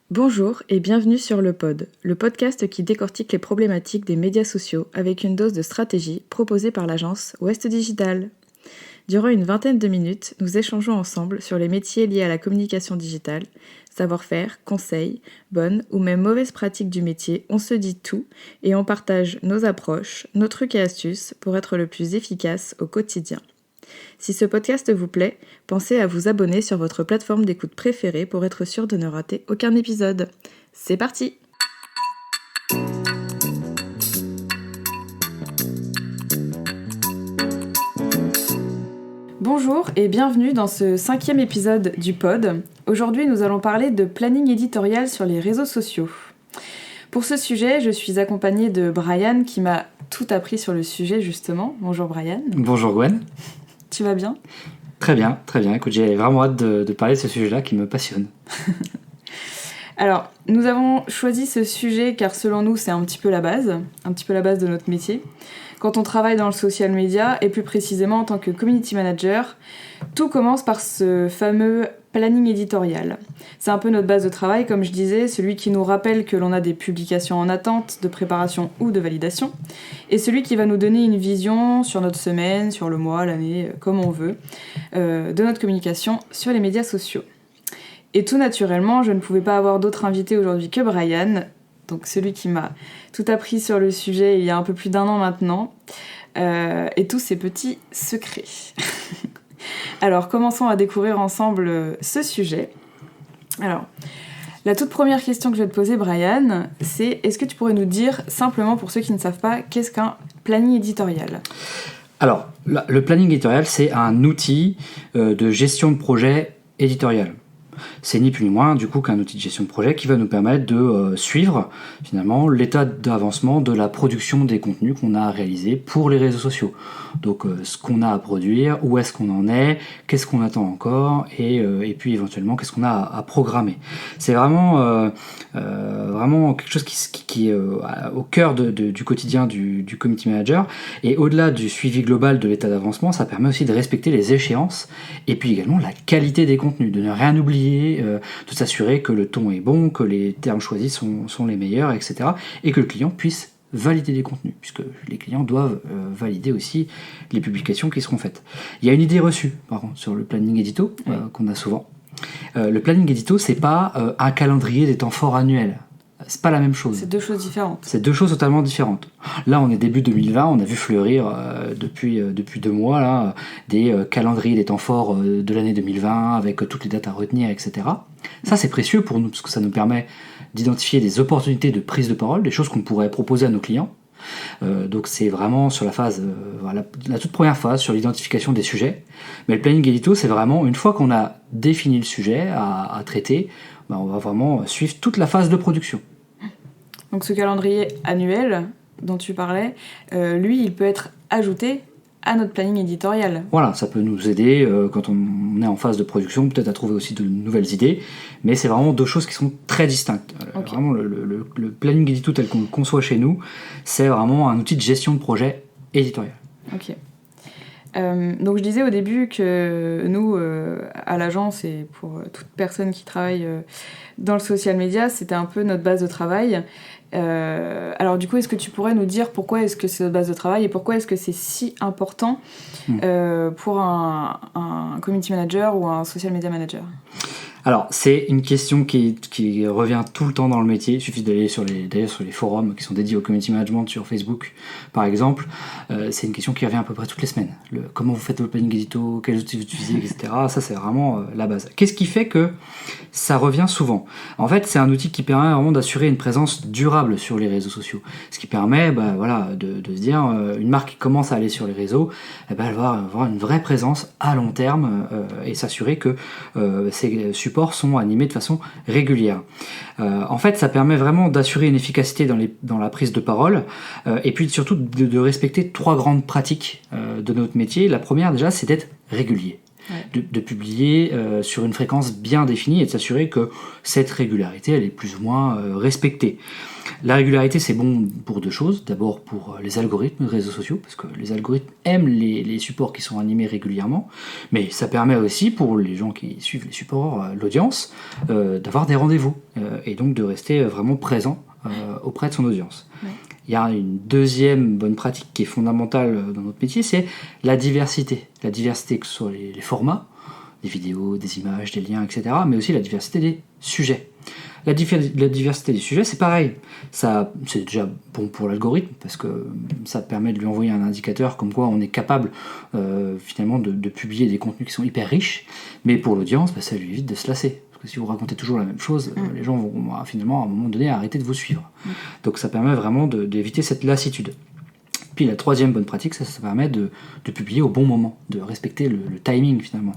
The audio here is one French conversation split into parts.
Bonjour et bienvenue sur Le Pod, le podcast qui décortique les problématiques des médias sociaux avec une dose de stratégie proposée par l'agence Ouest Digital. Durant une vingtaine de minutes, nous échangeons ensemble sur les métiers liés à la communication digitale, savoir-faire, conseils, bonnes ou même mauvaises pratiques du métier, on se dit tout et on partage nos approches, nos trucs et astuces pour être le plus efficace au quotidien. Si ce podcast vous plaît, pensez à vous abonner sur votre plateforme d'écoute préférée pour être sûr de ne rater aucun épisode. C'est parti! Bonjour et bienvenue dans ce 5e épisode du Pod. Aujourd'hui, nous allons parler de planning éditorial sur les réseaux sociaux. Pour ce sujet, je suis accompagnée de Brian qui m'a tout appris sur le sujet justement. Bonjour Brian. Bonjour Gwen. Tu vas bien ? Très bien. Écoute, j'ai vraiment hâte de parler de ce sujet-là qui me passionne. Alors, nous avons choisi ce sujet car selon nous, c'est un petit peu la base de notre métier. Quand on travaille dans le social media, et plus précisément en tant que community manager, tout commence par ce fameux planning éditorial. C'est un peu notre base de travail, comme je disais, celui qui nous rappelle que l'on a des publications en attente de préparation ou de validation, et celui qui va nous donner une vision sur notre semaine, sur le mois, l'année, comme on veut, de notre communication sur les médias sociaux. Et tout naturellement, je ne pouvais pas avoir d'autre invité aujourd'hui que Brian, donc celui qui m'a tout appris sur le sujet il y a un peu plus d'1 an maintenant, et tous ses petits secrets. Alors, commençons à découvrir ensemble ce sujet. Alors, la toute première question que je vais te poser, Brian, c'est est-ce que tu pourrais nous dire, simplement pour ceux qui ne savent pas, qu'est-ce qu'un planning éditorial ? Alors, le planning éditorial, c'est un outil de gestion de projet éditorial. C'est ni plus ni moins du coup qu'un outil de gestion de projet qui va nous permettre de suivre finalement l'état d'avancement de la production des contenus qu'on a à réaliser pour les réseaux sociaux. Donc ce qu'on a à produire, où est-ce qu'on en est, qu'est-ce qu'on attend encore et puis éventuellement qu'est-ce qu'on a à programmer. C'est vraiment quelque chose qui est au cœur du quotidien du community manager, et au-delà du suivi global de l'état d'avancement, ça permet aussi de respecter les échéances et puis également la qualité des contenus, de ne rien oublier, de s'assurer que le ton est bon, que les termes choisis sont les meilleurs, etc. Et que le client puisse valider les contenus, puisque les clients doivent valider aussi les publications qui seront faites. Il y a une idée reçue, par contre, sur le planning édito, qu'on a souvent. Le planning édito, c'est pas un calendrier des temps forts annuels. C'est pas la même chose. C'est 2 choses différentes. C'est 2 choses totalement différentes. Là, on est début 2020, on a vu fleurir depuis 2 mois là, des calendriers des temps forts de l'année 2020 avec toutes les dates à retenir, etc. Ça, c'est précieux pour nous parce que ça nous permet d'identifier des opportunités de prise de parole, des choses qu'on pourrait proposer à nos clients. Donc c'est vraiment sur la phase, la toute première phase sur l'identification des sujets. Mais le planning édito, c'est vraiment une fois qu'on a défini le sujet à traiter, on va vraiment suivre toute la phase de production. Donc ce calendrier annuel dont tu parlais, lui, il peut être ajouté à notre planning éditorial. Voilà, ça peut nous aider quand on est en phase de production, peut-être à trouver aussi de nouvelles idées, mais c'est vraiment 2 choses qui sont très distinctes. Okay. Vraiment, le planning édito tel qu'on le conçoit chez nous, c'est vraiment un outil de gestion de projet éditorial. Ok. Donc je disais au début que nous, à l'agence et pour toute personne qui travaille dans le social media, c'était un peu notre base de travail. Alors du coup, est-ce que tu pourrais nous dire pourquoi est-ce que c'est notre base de travail et pourquoi est-ce que c'est si important pour un community manager ou un social media manager ? Alors, c'est une question qui revient tout le temps dans le métier. Il suffit d'aller sur les forums qui sont dédiés au community management sur Facebook, par exemple. C'est une question qui revient à peu près toutes les semaines. Comment vous faites votre planning édito, quels outils vous utilisez, etc. Ça, c'est vraiment la base. Qu'est-ce qui fait que ça revient souvent ? En fait, c'est un outil qui permet vraiment d'assurer une présence durable sur les réseaux sociaux. Ce qui permet de se dire, une marque qui commence à aller sur les réseaux, elle va avoir une vraie présence à long terme et s'assurer que ses supports sont animés de façon régulière. En fait, ça permet vraiment d'assurer une efficacité dans la prise de parole et puis surtout de respecter 3 grandes pratiques de notre métier. La première, déjà, c'est d'être régulier. Ouais. De publier sur une fréquence bien définie et de s'assurer que cette régularité, elle est plus ou moins respectée. La régularité, c'est bon pour 2 choses. D'abord pour les algorithmes de réseaux sociaux, parce que les algorithmes aiment les supports qui sont animés régulièrement, mais ça permet aussi pour les gens qui suivent les supports, l'audience, d'avoir des rendez-vous et donc de rester vraiment présent auprès de son audience. Ouais. Il y a une deuxième bonne pratique qui est fondamentale dans notre métier, c'est la diversité. La diversité que ce soit les formats, des vidéos, des images, des liens, etc., mais aussi la diversité des sujets. La diversité des sujets, c'est pareil. Ça, c'est déjà bon pour l'algorithme, parce que ça permet de lui envoyer un indicateur comme quoi on est capable finalement de publier des contenus qui sont hyper riches, mais pour l'audience, ça lui évite de se lasser. Parce que si vous racontez toujours la même chose, les gens vont finalement à un moment donné arrêter de vous suivre. Donc ça permet vraiment d'éviter cette lassitude. Puis la troisième bonne pratique, ça permet de publier au bon moment, de respecter le timing finalement,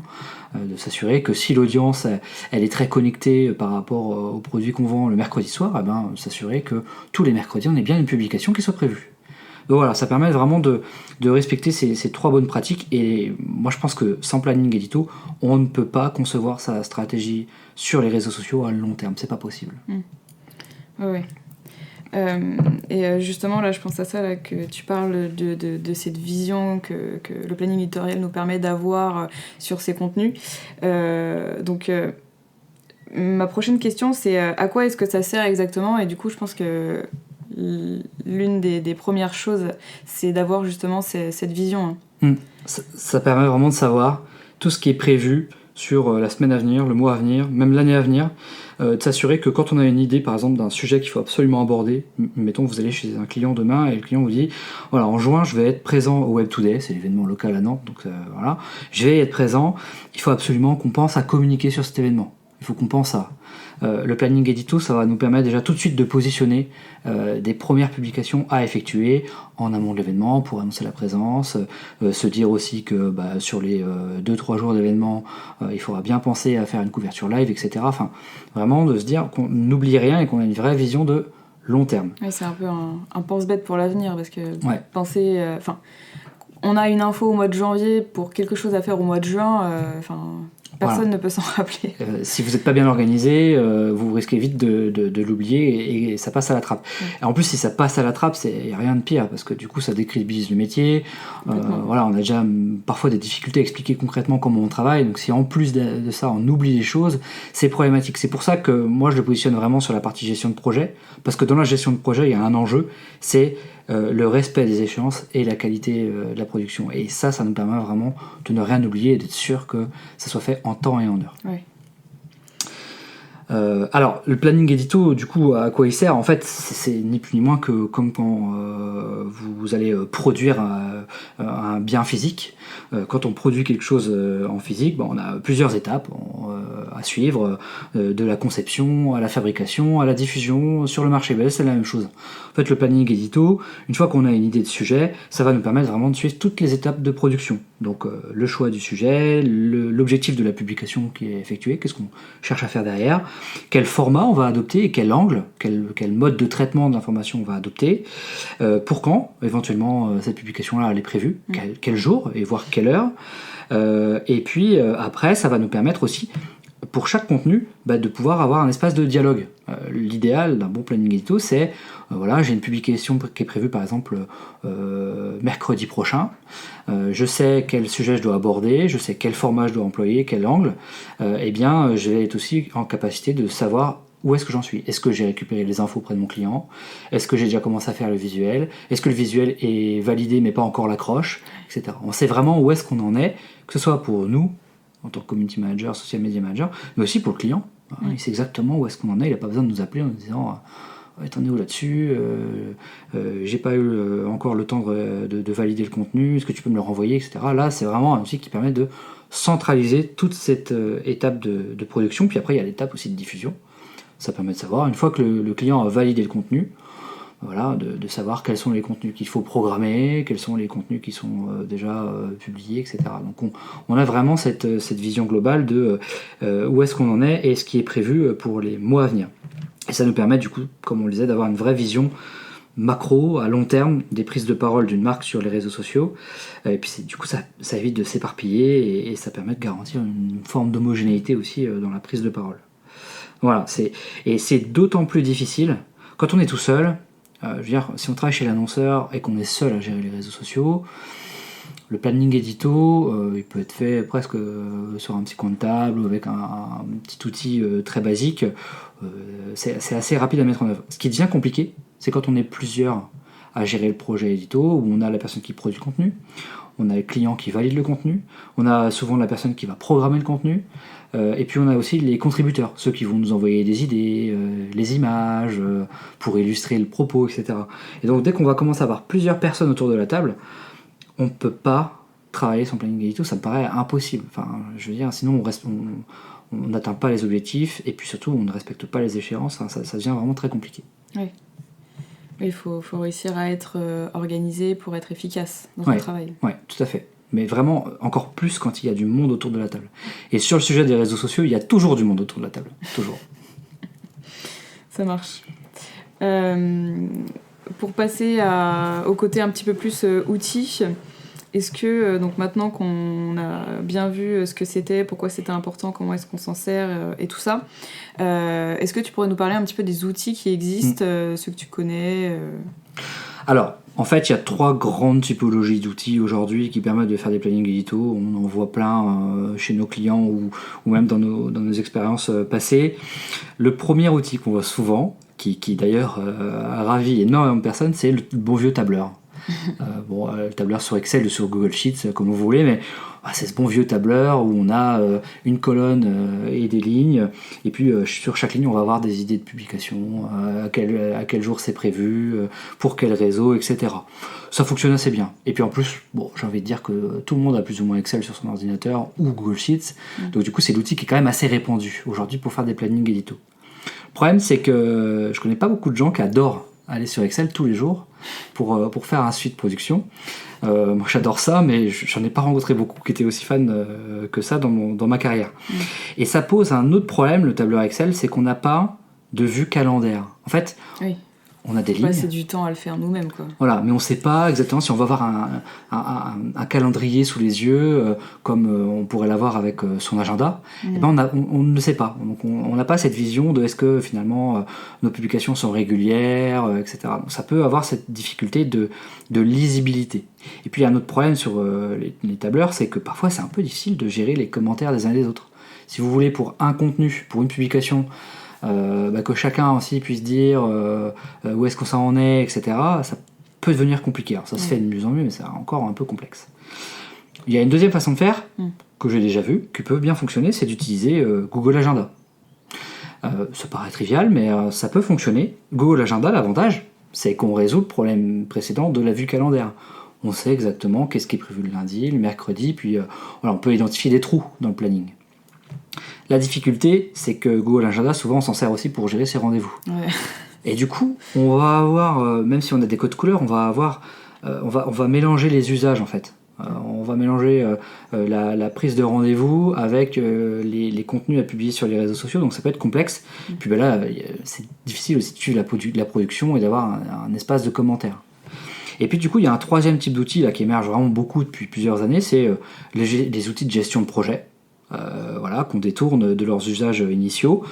de s'assurer que si l'audience elle est très connectée par rapport aux produits qu'on vend le mercredi soir, s'assurer que tous les mercredis on ait bien une publication qui soit prévue. Donc voilà, ça permet vraiment de respecter ces trois bonnes pratiques, et moi je pense que sans planning édito, on ne peut pas concevoir sa stratégie sur les réseaux sociaux à long terme, c'est pas possible. Ouais. Et justement là je pense à ça là, que tu parles de cette vision que le planning éditorial nous permet d'avoir sur ces contenus. Ma prochaine question c'est à quoi est-ce que ça sert exactement, et du coup je pense que l'une des premières choses c'est d'avoir justement cette vision. Ça permet vraiment de savoir tout ce qui est prévu sur la semaine à venir, le mois à venir, même l'année à venir, de s'assurer que quand on a une idée par exemple d'un sujet qu'il faut absolument aborder, mettons vous allez chez un client demain et le client vous dit voilà, en juin je vais être présent au Web Today, c'est l'événement local à Nantes, donc voilà, je vais être présent, il faut absolument qu'on pense à communiquer sur cet événement, il faut qu'on pense à le planning édito, ça va nous permettre déjà tout de suite de positionner des premières publications à effectuer en amont de l'événement pour annoncer la présence, se dire aussi que sur les 2-3 jours d'événement, il faudra bien penser à faire une couverture live, etc. Enfin, vraiment de se dire qu'on n'oublie rien et qu'on a une vraie vision de long terme. Ouais, c'est un peu un pense-bête pour l'avenir, parce que penser... on a une info au mois de janvier pour quelque chose à faire au mois de juin, personne ne peut s'en rappeler. Si vous n'êtes pas bien organisé, vous risquez vite de l'oublier et ça passe à la trappe. Et en plus, si ça passe à la trappe, il n'y a rien de pire, parce que du coup, ça décrédibilise le métier. On a déjà parfois des difficultés à expliquer concrètement comment on travaille. Donc si en plus de ça, on oublie les choses, c'est problématique. C'est pour ça que moi, je le positionne vraiment sur la partie gestion de projet, parce que dans la gestion de projet, il y a un enjeu, c'est le respect des échéances et la qualité de la production. Et ça nous permet vraiment de ne rien oublier et d'être sûr que ça soit fait en temps et en heure. Ouais. Alors, le planning édito, du coup, à quoi il sert ? En fait, c'est ni plus ni moins que comme quand vous allez produire un bien physique. Quand on produit quelque chose en physique, on a plusieurs étapes à suivre, de la conception à la fabrication, à la diffusion sur le marché. C'est la même chose. En fait, le planning édito, une fois qu'on a une idée de sujet, ça va nous permettre vraiment de suivre toutes les étapes de production. Donc, le choix du sujet, l'objectif de la publication qui est effectuée, qu'est-ce qu'on cherche à faire derrière, quel format on va adopter et quel angle, quel mode de traitement de l'information on va adopter, pour quand éventuellement cette publication-là elle est prévue, quel jour et voire quelle heure, et puis après ça va nous permettre aussi pour chaque contenu de pouvoir avoir un espace de dialogue. L'idéal d'un bon planning édito, c'est j'ai une publication qui est prévue par exemple mercredi prochain, je sais quel sujet je dois aborder, je sais quel format je dois employer, quel angle, je vais être aussi en capacité de savoir où est-ce que j'en suis. Est-ce que j'ai récupéré les infos auprès de mon client ? Est-ce que j'ai déjà commencé à faire le visuel ? Est-ce que le visuel est validé mais pas encore l'accroche, etc. On sait vraiment où est-ce qu'on en est, que ce soit pour nous en tant que community manager, social media manager, mais aussi pour le client. Il sait exactement où est-ce qu'on en est, il n'a pas besoin de nous appeler en nous disant t'en es où là-dessus, j'ai pas eu encore le temps de valider le contenu, est-ce que tu peux me le renvoyer, etc. Là, c'est vraiment un outil qui permet de centraliser toute cette étape de production, puis après il y a l'étape aussi de diffusion. Ça permet de savoir, une fois que le client a validé le contenu, de savoir quels sont les contenus qu'il faut programmer, quels sont les contenus qui sont déjà publiés, etc. Donc on a vraiment cette vision globale de où est-ce qu'on en est et ce qui est prévu pour les mois à venir. Et ça nous permet du coup, comme on le disait, d'avoir une vraie vision macro, à long terme, des prises de parole d'une marque sur les réseaux sociaux. Et puis du coup ça évite de s'éparpiller et ça permet de garantir une forme d'homogénéité aussi dans la prise de parole. Voilà, c'est d'autant plus difficile quand on est tout seul. Si on travaille chez l'annonceur et qu'on est seul à gérer les réseaux sociaux, Le planning édito, il peut être fait presque sur un petit coin de table ou avec un petit outil très basique. C'est assez rapide à mettre en œuvre. Ce qui devient compliqué, c'est quand on est plusieurs à gérer le projet édito, où on a la personne qui produit le contenu, on a le client qui valide le contenu, on a souvent la personne qui va programmer le contenu, et puis on a aussi les contributeurs, ceux qui vont nous envoyer des idées, les images, pour illustrer le propos, etc. Et donc dès qu'on va commencer à avoir plusieurs personnes autour de la table, on ne peut pas travailler son planning édito, ça me paraît impossible. Enfin, je veux dire, sinon on n'atteint pas les objectifs, et puis surtout on ne respecte pas les échéances, ça devient vraiment très compliqué. Oui. Il faut réussir à être organisé pour être efficace dans son travail. Oui, tout à fait. Mais vraiment, encore plus quand il y a du monde autour de la table. Et sur le sujet des réseaux sociaux, il y a toujours du monde autour de la table. Toujours. Ça marche. Pour passer au côté un petit peu plus outils, est-ce que, donc maintenant qu'on a bien vu ce que c'était, pourquoi c'était important, comment est-ce qu'on s'en sert et tout ça, est-ce que tu pourrais nous parler un petit peu des outils qui existent, ceux que tu connais Alors, en fait, il y a 3 grandes typologies d'outils aujourd'hui qui permettent de faire des plannings édito. On en voit plein chez nos clients ou même dans nos expériences passées. Le premier outil qu'on voit souvent, qui d'ailleurs a ravi énormément de personnes, c'est le bon vieux tableur. Le tableur sur Excel ou sur Google Sheets, comme vous voulez, mais c'est ce bon vieux tableur où on a une colonne et des lignes, et puis sur chaque ligne on va avoir des idées de publication, à quel jour c'est prévu, pour quel réseau, etc. Ça fonctionne assez bien. Et puis en plus, j'ai envie de dire que tout le monde a plus ou moins Excel sur son ordinateur ou Google Sheets, donc du coup c'est l'outil qui est quand même assez répandu aujourd'hui pour faire des plannings édito. Le problème, c'est que je connais pas beaucoup de gens qui adorent aller sur Excel tous les jours pour faire un suivi de production. Moi j'adore ça, mais j'en ai pas rencontré beaucoup qui étaient aussi fans que ça dans ma carrière. Et ça pose un autre problème, le tableur Excel, c'est qu'on n'a pas de vue calendaire. En fait, on a des lignes. Passer du temps à le faire nous-mêmes, quoi. Voilà, mais on ne sait pas exactement si on va avoir un calendrier sous les yeux, comme on pourrait l'avoir avec son agenda. Et ben on ne le sait pas. Donc on n'a pas cette vision de est-ce que finalement nos publications sont régulières, etc. Donc ça peut avoir cette difficulté de lisibilité. Et puis il y a un autre problème sur les tableurs, c'est que parfois c'est un peu difficile de gérer les commentaires des uns et des autres. Si vous voulez, pour un contenu, pour une publication, que chacun aussi puisse dire où est-ce que ça en est, etc. Ça peut devenir compliqué. Alors ça se fait de mieux en mieux, mais c'est encore un peu complexe. Il y a une deuxième façon de faire, que j'ai déjà vue, qui peut bien fonctionner, c'est d'utiliser Google Agenda. Ça paraît trivial, mais ça peut fonctionner. Google Agenda, l'avantage, c'est qu'on résout le problème précédent de la vue calendaire. On sait exactement qu'est-ce qui est prévu le lundi, le mercredi, puis on peut identifier des trous dans le planning. La difficulté, c'est que Google Agenda, souvent, on s'en sert aussi pour gérer ses rendez-vous. Ouais. Et du coup, on va avoir, même si on a des codes couleurs, on va mélanger les usages, en fait. On va mélanger la prise de rendez-vous avec les contenus à publier sur les réseaux sociaux, donc ça peut être complexe. Puis là, c'est difficile aussi de suivre la production et d'avoir un espace de commentaires. Et puis du coup, il y a un troisième type d'outil là, qui émerge vraiment beaucoup depuis plusieurs années, c'est les outils de gestion de projet. Qu'on détourne de leurs usages initiaux.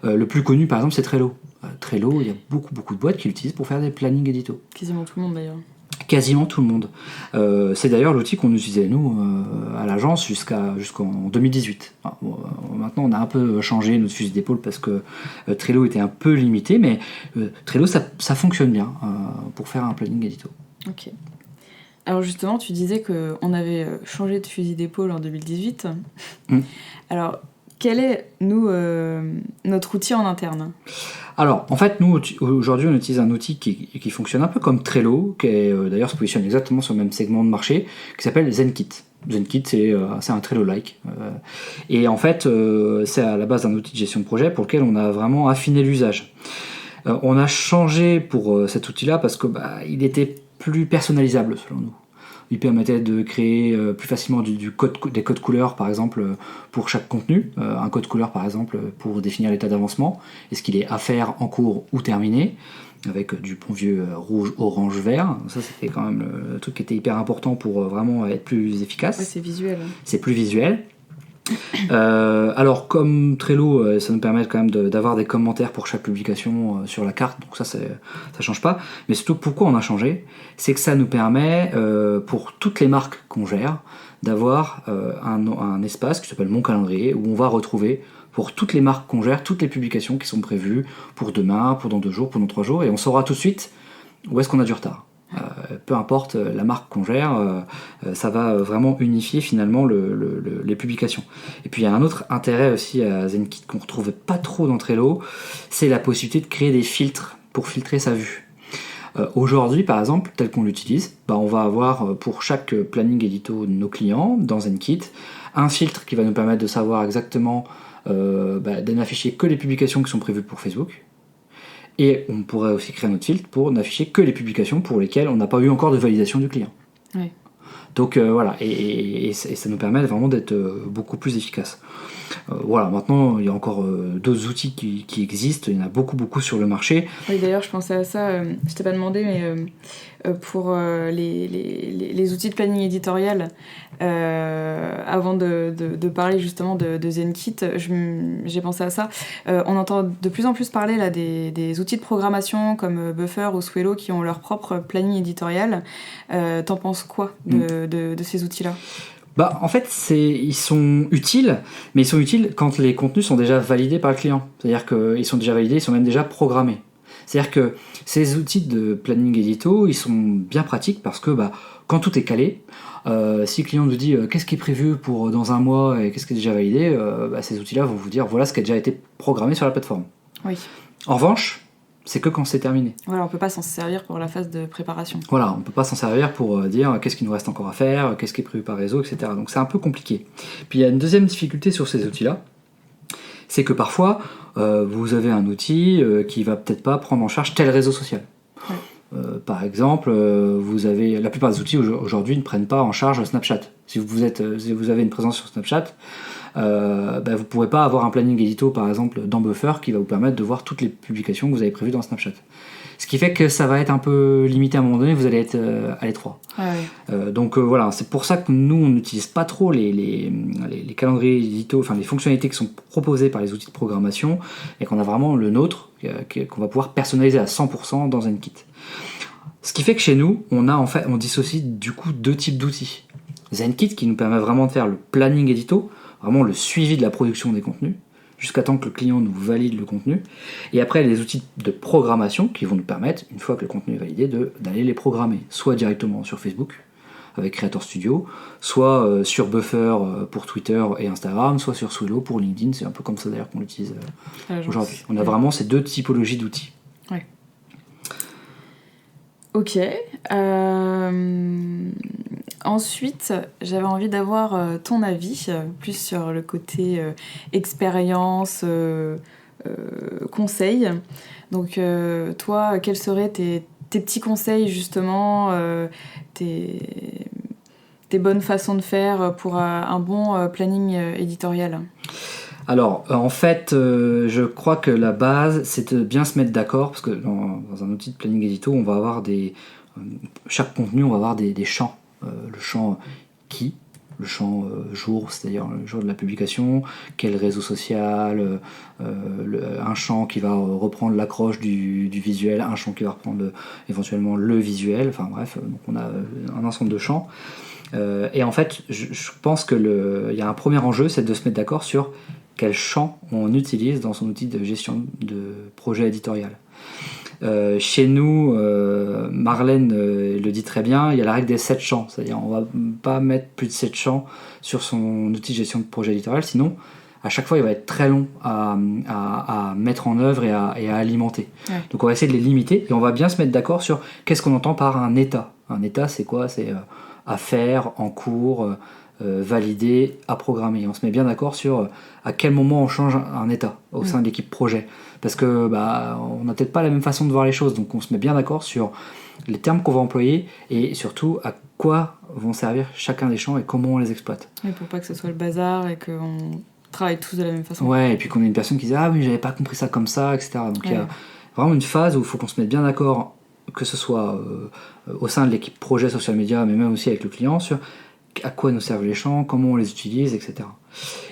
Le plus connu, par exemple, c'est Trello. Trello, il y a beaucoup de boîtes qui l'utilisent pour faire des plannings édito. Quasiment tout le monde, d'ailleurs. Quasiment tout le monde. C'est d'ailleurs l'outil qu'on utilisait, nous, à l'agence, jusqu'en 2018. Maintenant, on a un peu changé notre fusil d'épaule parce que Trello était un peu limité, mais Trello, ça fonctionne bien pour faire un planning édito. Ok. Alors justement, tu disais qu'on avait changé de fusil d'épaule en 2018. Alors, quel est, notre outil en interne ? Alors, en fait, nous, aujourd'hui, on utilise un outil qui fonctionne un peu comme Trello, qui est, d'ailleurs se positionne exactement sur le même segment de marché, qui s'appelle Zenkit. Zenkit, c'est un Trello-like. Et en fait, c'est à la base un outil de gestion de projet pour lequel on a vraiment affiné l'usage. On a changé pour cet outil-là parce que il était plus personnalisable selon nous. Il permettait de créer plus facilement des codes couleurs par exemple pour chaque contenu, un code couleur par exemple pour définir l'état d'avancement, est-ce qu'il est à faire, en cours ou terminé, avec du bon vieux rouge, orange, vert. Ça c'était quand même le truc qui était hyper important pour vraiment être plus efficace. Ouais, c'est visuel. C'est plus visuel. Alors comme Trello, ça nous permet quand même d'avoir des commentaires pour chaque publication sur la carte, donc ça change pas. Mais surtout pourquoi on a changé, c'est que ça nous permet pour toutes les marques qu'on gère d'avoir un espace qui s'appelle Mon Calendrier où on va retrouver pour toutes les marques qu'on gère, toutes les publications qui sont prévues pour demain, pour dans 2 jours, pour dans 3 jours, et on saura tout de suite où est-ce qu'on a du retard. Peu importe la marque qu'on gère, ça va vraiment unifier finalement les publications. Et puis il y a un autre intérêt aussi à ZenKit qu'on ne retrouve pas trop dans Trello, c'est la possibilité de créer des filtres pour filtrer sa vue. Aujourd'hui par exemple, tel qu'on l'utilise, on va avoir pour chaque planning édito de nos clients dans ZenKit un filtre qui va nous permettre de savoir exactement de n'afficher que les publications qui sont prévues pour Facebook. Et on pourrait aussi créer un autre filtre pour n'afficher que les publications pour lesquelles on n'a pas eu encore de validation du client. Oui. Donc voilà, et ça nous permet vraiment d'être beaucoup plus efficace. Voilà, maintenant il y a encore d'autres outils qui existent, il y en a beaucoup sur le marché. Oui, d'ailleurs je pensais à ça, je t'ai pas demandé, mais pour les outils de planning éditorial, avant de parler justement de ZenKit, j'ai pensé à ça. On entend de plus en plus parler là, des outils de programmation comme Buffer ou Swello qui ont leur propre planning éditorial. T'en penses quoi de ces outils-là ? En fait, ils sont utiles, mais ils sont utiles quand les contenus sont déjà validés par le client. C'est-à-dire qu'ils sont déjà validés, ils sont même déjà programmés. C'est-à-dire que ces outils de planning édito, ils sont bien pratiques parce que quand tout est calé, si le client nous dit qu'est-ce qui est prévu pour dans un mois et qu'est-ce qui est déjà validé, ces outils-là vont vous dire voilà ce qui a déjà été programmé sur la plateforme. Oui. En revanche, c'est que quand c'est terminé. Voilà, on peut pas s'en servir pour la phase de préparation. Voilà, on peut pas s'en servir pour dire qu'est-ce qu'il nous reste encore à faire, qu'est-ce qui est prévu par réseau, etc. Donc c'est un peu compliqué. Puis il y a une deuxième difficulté sur ces outils-là, c'est que parfois vous avez un outil qui va peut-être pas prendre en charge tel réseau social. Ouais. Par exemple, la plupart des outils aujourd'hui ne prennent pas en charge Snapchat. Si vous avez une présence sur Snapchat, vous ne pourrez pas avoir un planning édito par exemple dans Buffer qui va vous permettre de voir toutes les publications que vous avez prévues dans Snapchat. Ce qui fait que ça va être un peu limité à un moment donné, vous allez être à l'étroit. Donc voilà, c'est pour ça que nous on n'utilise pas trop les calendriers édito, enfin les fonctionnalités qui sont proposées par les outils de programmation, et qu'on a vraiment le nôtre qu'on va pouvoir personnaliser à 100% dans ZenKit. Ce qui fait que chez nous, on dissocie du coup 2 types d'outils. ZenKit qui nous permet vraiment de faire le planning édito, vraiment le suivi de la production des contenus, jusqu'à temps que le client nous valide le contenu. Et après, les outils de programmation qui vont nous permettre, une fois que le contenu est validé, d'aller les programmer, soit directement sur Facebook, avec Creator Studio, soit sur Buffer pour Twitter et Instagram, soit sur Swello pour LinkedIn. C'est un peu comme ça d'ailleurs qu'on l'utilise aujourd'hui. On a vraiment ces 2 typologies d'outils. Ouais. Ok. Ensuite, j'avais envie d'avoir ton avis, plus sur le côté expérience, conseil. Donc, toi, quels seraient tes petits conseils, justement, tes bonnes façons de faire pour un bon planning éditorial ? Alors, en fait, je crois que la base, c'est de bien se mettre d'accord, parce que dans un outil de planning édito, on va avoir chaque contenu, on va avoir des champs. Le champ qui, le champ jour, c'est-à-dire le jour de la publication, quel réseau social, un champ qui va reprendre l'accroche du visuel, un champ qui va reprendre éventuellement le visuel, enfin bref, donc on a un ensemble de champs. Et en fait, je pense que il y a un premier enjeu, c'est de se mettre d'accord sur quel champ on utilise dans son outil de gestion de projet éditorial. Chez nous, Marlène le dit très bien, il y a la règle des 7 champs, c'est-à-dire on va pas mettre plus de 7 champs sur son outil de gestion de projet éditorial, sinon à chaque fois il va être très long à mettre en œuvre et à alimenter. Ouais. Donc on va essayer de les limiter et on va bien se mettre d'accord sur qu'est-ce qu'on entend par un état. Un état c'est quoi ? C'est à faire, en cours, validé, à programmer. On se met bien d'accord sur à quel moment on change un état au sein de l'équipe projet. Parce que on n'a peut-être pas la même façon de voir les choses, donc on se met bien d'accord sur les termes qu'on va employer et surtout à quoi vont servir chacun des champs et comment on les exploite. Et pour pas que ce soit le bazar et qu'on travaille tous de la même façon. Ouais, et puis qu'on ait une personne qui dit ah oui j'avais pas compris ça comme ça, etc. Donc il y a vraiment une phase où il faut qu'on se mette bien d'accord, que ce soit au sein de l'équipe projet social media, mais même aussi avec le client, sur à quoi nous servent les champs, comment on les utilise, etc.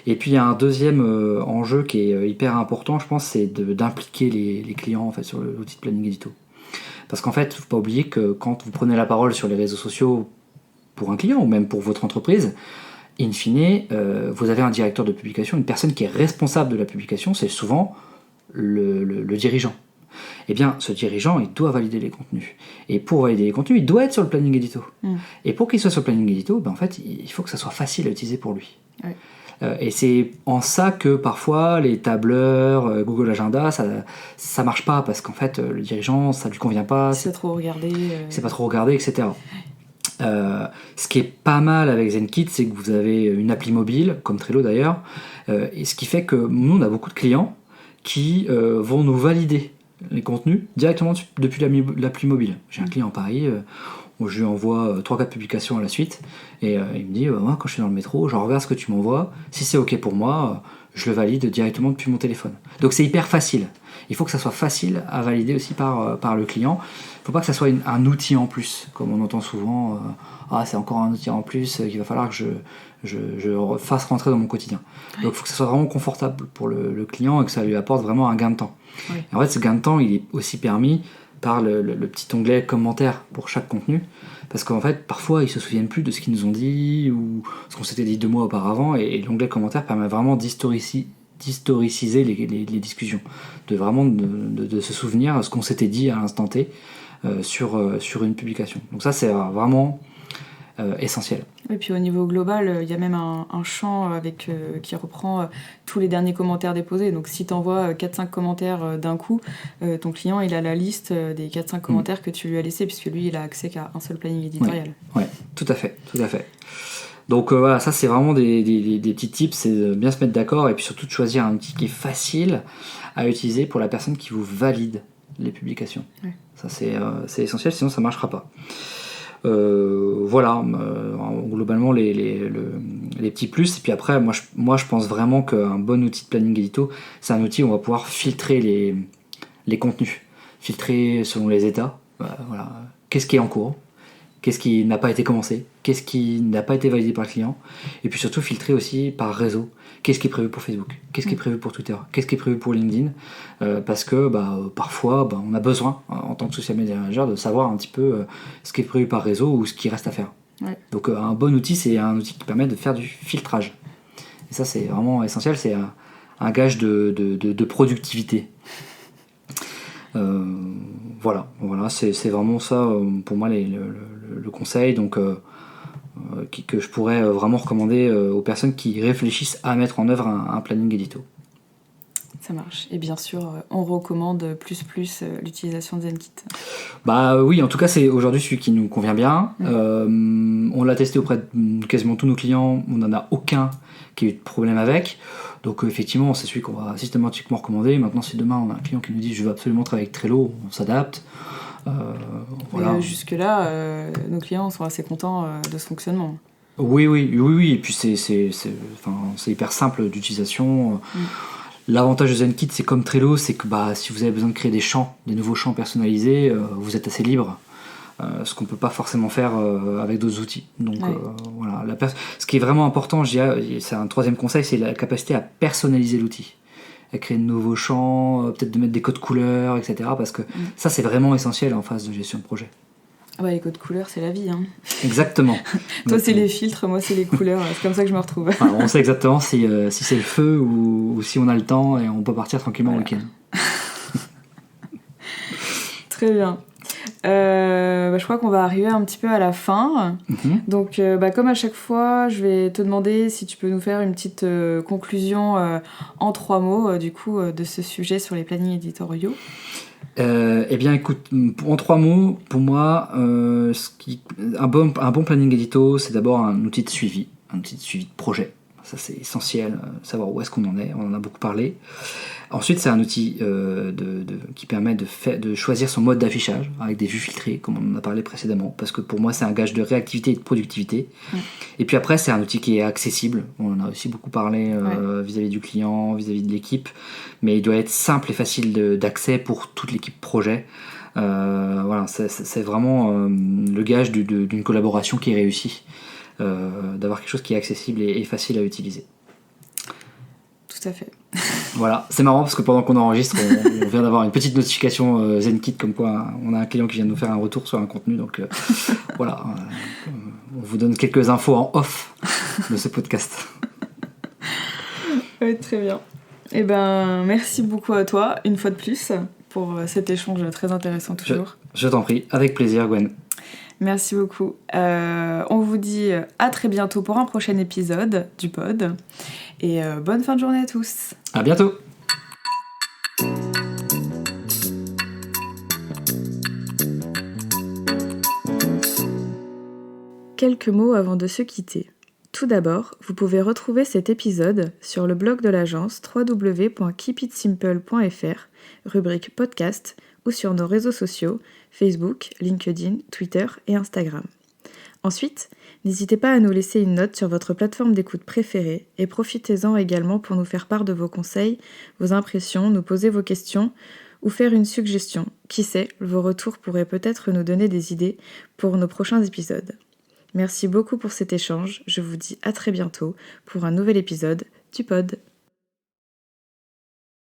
Et puis il y a un deuxième enjeu qui est hyper important, je pense, c'est d'impliquer les clients en fait, sur l'outil de planning édito. Parce qu'en fait, il ne faut pas oublier que quand vous prenez la parole sur les réseaux sociaux pour un client ou même pour votre entreprise, in fine, vous avez un directeur de publication, une personne qui est responsable de la publication, c'est souvent le dirigeant. Eh bien, ce dirigeant, il doit valider les contenus. Et pour valider les contenus, il doit être sur le planning édito. Et pour qu'il soit sur le planning édito, en fait, il faut que ça soit facile à utiliser pour lui. Ouais. Et c'est en ça que parfois les tableurs, Google Agenda, ça marche pas parce qu'en fait le dirigeant, ça lui convient pas. C'est trop regardé. C'est pas trop regardé, etc. Ce qui est pas mal avec ZenKit, c'est que vous avez une appli mobile, comme Trello d'ailleurs, et ce qui fait que nous, on a beaucoup de clients qui vont nous valider les contenus directement depuis l'appli mobile. J'ai un client à Paris, où je lui envoie 3-4 publications à la suite, et il me dit, moi quand je suis dans le métro, je regarde ce que tu m'envoies, si c'est ok pour moi, je le valide directement depuis mon téléphone. Donc c'est hyper facile. Il faut que ça soit facile à valider aussi par le client. Il ne faut pas que ça soit un outil en plus, comme on entend souvent, c'est encore un outil en plus qu'il va falloir que je fasse rentrer dans mon quotidien. Donc il faut que ça soit vraiment confortable pour le client et que ça lui apporte vraiment un gain de temps. Oui. Et en fait, ce gain de temps, il est aussi permis par le petit onglet commentaires pour chaque contenu, parce qu'en fait, parfois, ils se souviennent plus de ce qu'ils nous ont dit ou ce qu'on s'était dit 2 mois auparavant, et l'onglet commentaires permet vraiment d'historiciser les discussions, de vraiment de se souvenir de ce qu'on s'était dit à l'instant T sur une publication. Donc ça, c'est vraiment essentiel. Et puis au niveau global, il y a même un champ qui reprend tous les derniers commentaires déposés. Donc si tu envoies 4-5 commentaires d'un coup, ton client il a la liste des 4-5 commentaires que tu lui as laissés, puisque lui il a accès qu'à un seul planning éditorial. Ouais, tout à fait. Donc voilà, ça c'est vraiment des petits tips, c'est de bien se mettre d'accord et puis surtout de choisir un outil qui est facile à utiliser pour la personne qui vous valide les publications. Ouais. Ça c'est essentiel, sinon ça ne marchera pas. Voilà, globalement les petits plus. Et puis après, moi je pense vraiment qu'un bon outil de planning édito, c'est un outil où on va pouvoir filtrer les contenus, filtrer selon les états. Voilà. Qu'est-ce qui est en cours, qu'est-ce qui n'a pas été commencé, qu'est-ce qui n'a pas été validé par le client, et puis surtout filtrer aussi par réseau. Qu'est-ce qui est prévu pour Facebook, qu'est-ce qui est prévu pour Twitter, qu'est-ce qui est prévu pour LinkedIn, parce que parfois on a besoin en tant que social media manager de savoir un petit peu ce qui est prévu par réseau ou ce qui reste à faire. Ouais. Donc un bon outil, c'est un outil qui permet de faire du filtrage. Et ça c'est vraiment essentiel, c'est un gage de productivité. Voilà, c'est vraiment ça pour moi le conseil. Donc que je pourrais vraiment recommander aux personnes qui réfléchissent à mettre en œuvre un planning édito. Ça marche. Et bien sûr, on recommande plus l'utilisation de ZenKit. Oui, en tout cas, c'est aujourd'hui celui qui nous convient bien. On l'a testé auprès de quasiment tous nos clients. On n'en a aucun qui a eu de problème avec. Donc effectivement, c'est celui qu'on va systématiquement recommander. Maintenant, si demain on a un client qui nous dit « je veux absolument travailler avec Trello », on s'adapte. Voilà. Jusque-là, nos clients sont assez contents de ce fonctionnement. Oui. Et puis c'est hyper simple d'utilisation. L'avantage de ZenKit, c'est comme Trello, c'est que si vous avez besoin de créer des nouveaux champs personnalisés, vous êtes assez libre. Ce qu'on ne peut pas forcément faire avec d'autres outils. Donc voilà. Ce qui est vraiment important, c'est un troisième conseil, c'est la capacité à personnaliser l'outil. À créer de nouveaux champs, peut-être de mettre des codes couleurs, etc. Parce que ça, c'est vraiment essentiel en phase de gestion de projet. Les codes couleurs, c'est la vie. Hein. Exactement. Toi, c'est les filtres, moi, c'est les couleurs. C'est comme ça que je me retrouve. On sait exactement si c'est le feu ou si on a le temps et on peut partir tranquillement au week-end. Très bien. Je crois qu'on va arriver un petit peu à la fin. Donc, comme à chaque fois, je vais te demander si tu peux nous faire une petite conclusion en 3 mots de ce sujet sur les plannings éditoriaux. Eh bien, écoute, en 3 mots, pour moi, un bon planning édito, c'est d'abord un outil de suivi de projet. Ça, c'est essentiel, savoir où est-ce qu'on en est. On en a beaucoup parlé. Ensuite, c'est un outil qui permet de choisir son mode d'affichage avec des vues filtrées, comme on en a parlé précédemment, parce que pour moi, c'est un gage de réactivité et de productivité. Et puis après, c'est un outil qui est accessible. On en a aussi beaucoup parlé vis-à-vis du client, vis-à-vis de l'équipe, mais il doit être simple et facile d'accès pour toute l'équipe projet. Voilà, c'est vraiment le gage d'une collaboration qui est réussie. d'avoir quelque chose qui est accessible et facile à utiliser. Tout à fait. Voilà, c'est marrant parce que pendant qu'on enregistre, on vient d'avoir une petite notification ZenKit comme quoi on a un client qui vient de nous faire un retour sur un contenu. Donc voilà, on vous donne quelques infos en off de ce podcast. Oui, très bien. Eh ben, merci beaucoup à toi, une fois de plus, pour cet échange très intéressant toujours. Je t'en prie, avec plaisir Gwen. Merci beaucoup. On vous dit à très bientôt pour un prochain épisode du pod. Et bonne fin de journée à tous. À bientôt. Quelques mots avant de se quitter. Tout d'abord, vous pouvez retrouver cet épisode sur le blog de l'agence www.keepitsimple.fr, rubrique podcast, ou sur nos réseaux sociaux Facebook, LinkedIn, Twitter et Instagram. Ensuite, n'hésitez pas à nous laisser une note sur votre plateforme d'écoute préférée et profitez-en également pour nous faire part de vos conseils, vos impressions, nous poser vos questions ou faire une suggestion. Qui sait, vos retours pourraient peut-être nous donner des idées pour nos prochains épisodes. Merci beaucoup pour cet échange, je vous dis à très bientôt pour un nouvel épisode du pod.